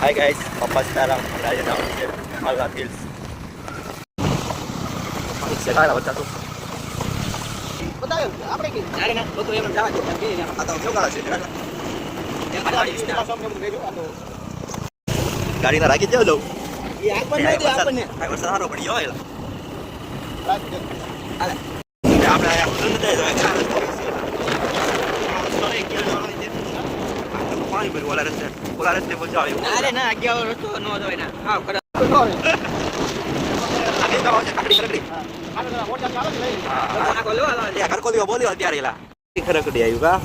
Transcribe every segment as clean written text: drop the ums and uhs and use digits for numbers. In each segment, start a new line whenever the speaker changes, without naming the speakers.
Hi guys, Papa sekarang berada di Mallat Hills. Sekarang bocah tuh.
Betul, apa ini?
Cari nak, betul yang menjawab ini atau juga lah sih. Yang ada di sini
Pasang yang begitu atau?
Garing na lagi jauh.
Iya, apa nih dia apa nih?
Aku sekarang beri oil.
Lanjut.
Ada. Ya, apa yang dulu deh, sorry, kilo orang ini. Aku mau beri wala rete mau jauh.
Ada na, kaya orang tu no doy na. Ah, kada.
Ada tahu kali.
Ada na, mau jalan lagi.
Aku lewat lah. Ya, kalau dia boleh tiar lah. Khara kedi ayu ka.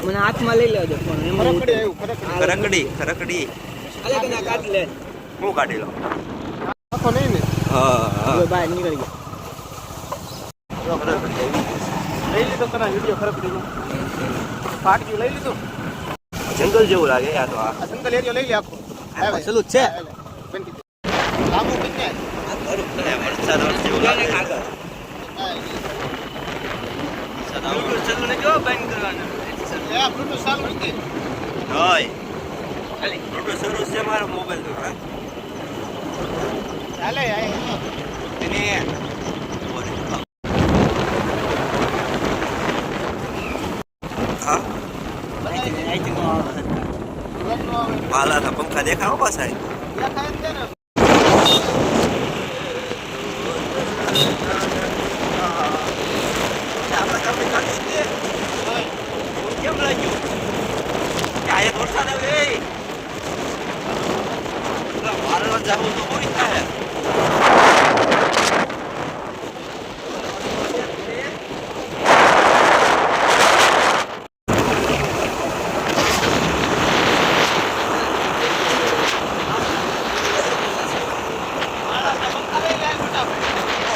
Mana हाथમાં લઈ લેજો phone ખરકડી આવ્યું
ખરકડી
અલે કે ના કાઢ લે
હું કાઢી લો
આખો નહીં ને
હા
હવે બહાર નીકળી ગયા લઈ લીધો તને વિડિયો ખરકડીનો પાટ ગયું લઈ લીધો
જંગલ જેવું લાગે યાર તો આ
જંગલ એરિયો લઈ લે આખો
ચલો છે
લાંબુ કીને
વરસાદ જેવું લાગે
ચાલુ ને જો બંધ કરવાનું એ બ્લૂટૂથ ચાલુ નથી
હોય ખાલી બ્લૂટૂથ શરૂ છે મારો મોબાઈલ તો
ચાલે આય
એને હા માલા ના પંખા દેખાવો પાછા
દેખાય છે ને
કેમ લાગ્યું કાય વરસાદ આવે મારે જાવું તો કોઈ થાય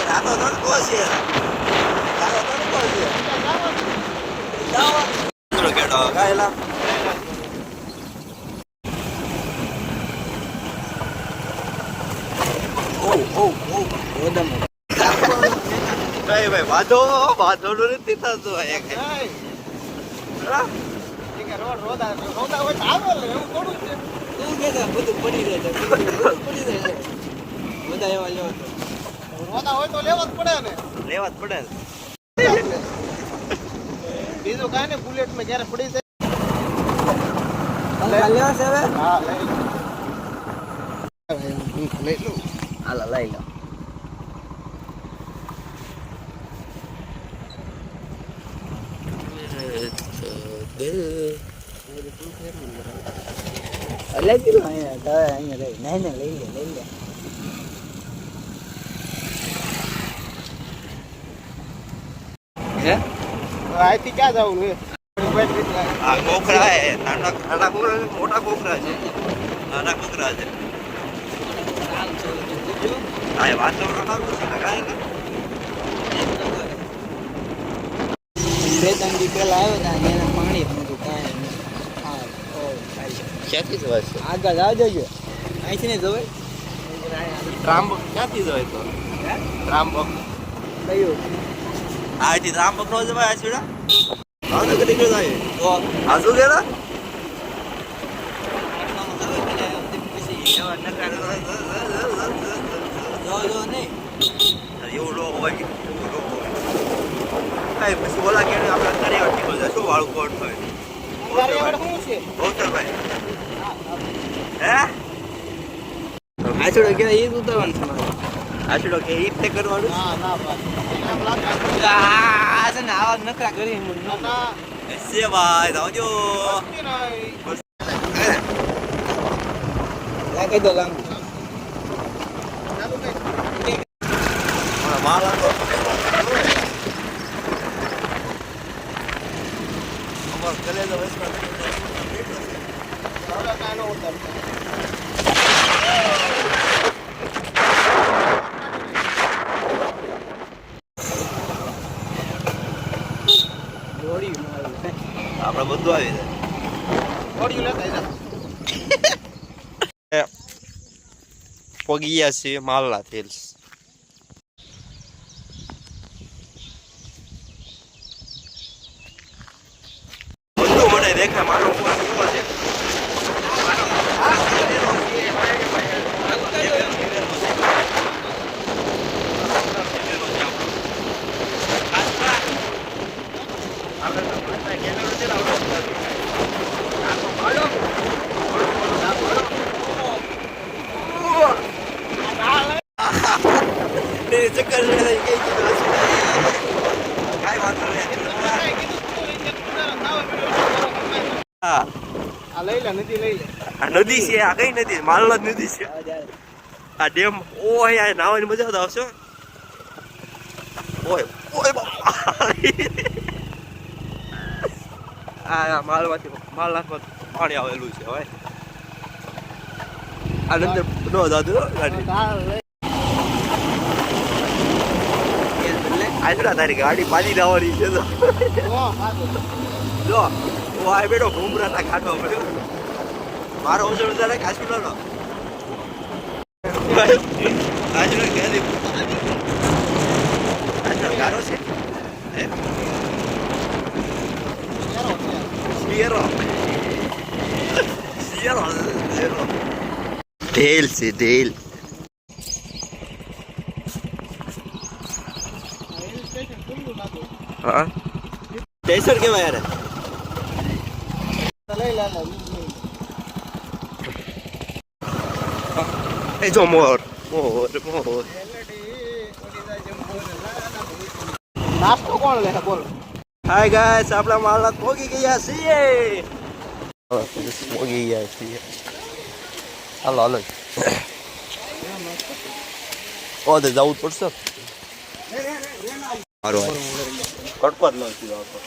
રાતો તડકો છે કેડો કાયલા ભાઈ વાંધો નથી થતો
રોડ રોદા હોય તો આવે એવું થોડું છે તું કે બધું પડી રહે છે બધા એવા લેવા રોદા હોય તો લેવા જ પડે ને
લેવા જ પડે
બીજું કાંઈ ને બુલેટ માં ક્યારે પડી જાય
લેવા છે હવે
હા લઈ લો
હાલો લઈ લો
લઈ દીધું અહીંયા લઈ નહીં લઈ લે
હે
અહીંથી ક્યાં જવું છે
આ કોકરા હે નાના કોકરા મોટા કોકરા છે નાના કોકરા છે આ વાતો રખાવું છે કાઈ ને
બે ત્રણ દી પહેલા આવ્યો ને એને પાણી નહોતું કાંઈ હા
ક્યાંથી જવાય છે
આગળ આવજો અહીંથી નહીં જવાય
ત્રાંબક ક્યાંથી જવાય તો ત્રાંબક
કયું
આથી ત્રાંબક નો જવાય આ છેડા આનો કદી ગયો જાય તો આજુ ગેલા
જો નહીં
એવું લો હોય કાંઈ પછી ઓલા કે આપણે તળિયા ટીકો જશું વાળું કોટ હોય
શું છે
ભાઈ હે
આછડો કે ઈ ઉતાવળ છે
આછડો કે ઈ તે કરવાનું
ના આ છે ને આવા નકરા કરી ના
સે ભાઈ આવજો
લાગે તો લાંબુ
માલ હતો અમાર કલેજો વસમાં
હવે કાનો ઉતરતો
આપણે બધું આવી જાય પગી ગયા છીએ માલના હિલ્સ બધું મને દેખાય માનો ઉપર છે આ નદી છે, આ કઈ નદી? માલના નદી છે આ ડેમ. ઓય આ નાવાની મજા તો આવશે. ઓય ઓય બાપા. આ માલમાંથી પાણી આવેલું છે હવે. આ અંદર નો દાદુ ગાડી આજરા તારી ગાડી પાડી લાવવાની છે તો જો હું આ બેઠો ઘૂમરા તા કાઢવા પડ્યો. મારો ઓછો તારે કાશ્મીર નો આજરો ગાડી આજરો ગારો છે હે શિયરો શિયરો શિયરો ઢેલ છે ઢેલ. હા સ્ટેશન કેવાય યાર. એ જો મોર મોર મોર.
નાસ્તો કોણ લે બોલ.
હાય ગાઈસ આપણા માલના પોગી ગયા છીએ. પોગી ગયા છીએ. હાલો હાલો. ઓ તો જવું પડશે. સારું કટકો જ નથી આવતો.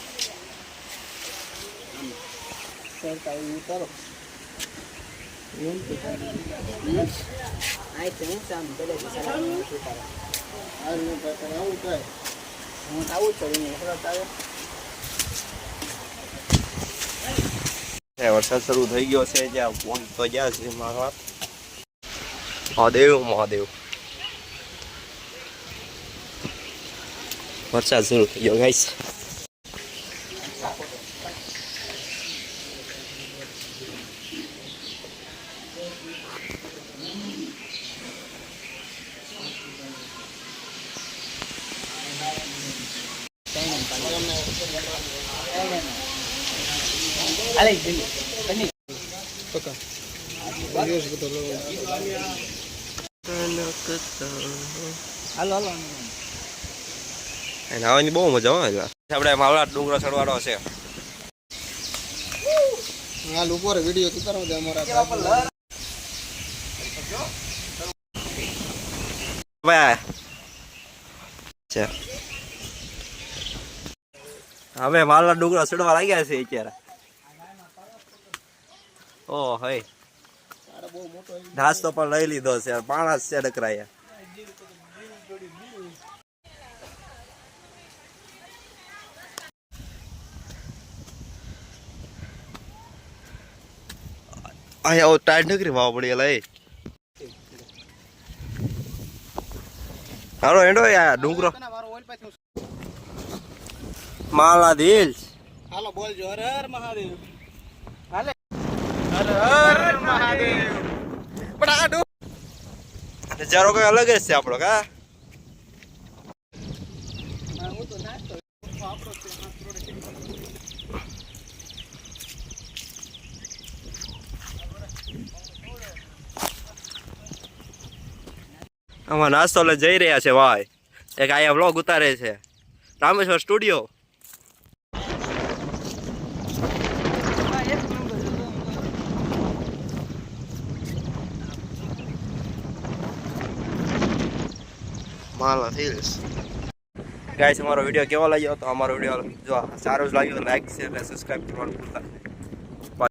વરસાદ શરૂ થઈ ગયો છે. જ્યાં ફોન તો જ્યાં છે મારા મહાદેવ મહાદેવ. વરસાદ શરૂ થઈ ગયો ગાઈસ. નાવાની બહુ મજા આવે. આપણે માવડા ડુંગરો ચડવાનો છે.
હાલ ઉપર વિડિયો ઉતારવા દે અમારા.
હવે માલના ડુંગરા ચડવા લાગ્યા છે અત્યારે. ઓ હઈ નાસ્તો પણ લઈ લીધો છે. માણસ છે ડકરાયા. અહીંયા ટાઈટ નકરી વાવ પડી એલા. હાલો હેડો યાર ડુંગરો માલા દિલ.
હાલો બોલજો હર હર મહાદેવ. હાલે હર હર મહાદેવ. પણ આ
નજારો કઈ અલગ જ છે આપણો કા.
હું તો નાચતો આપણો
આમાં નાસ્તો લઈ જઈ રહ્યા છે ભાઈ. એક આયા વ્લોગ ઉતારે છે રામેશ્વર સ્ટુડિયો. માલા હિલ્સ. ગાઈસ અમારો વિડીયો કેવો લાગ્યો તો અમારો વિડીયો જો સારો જ લાગ્યો લાઈક શેર અને સબસ્ક્રાઇબ કરવાનું ભૂલતા નહીં.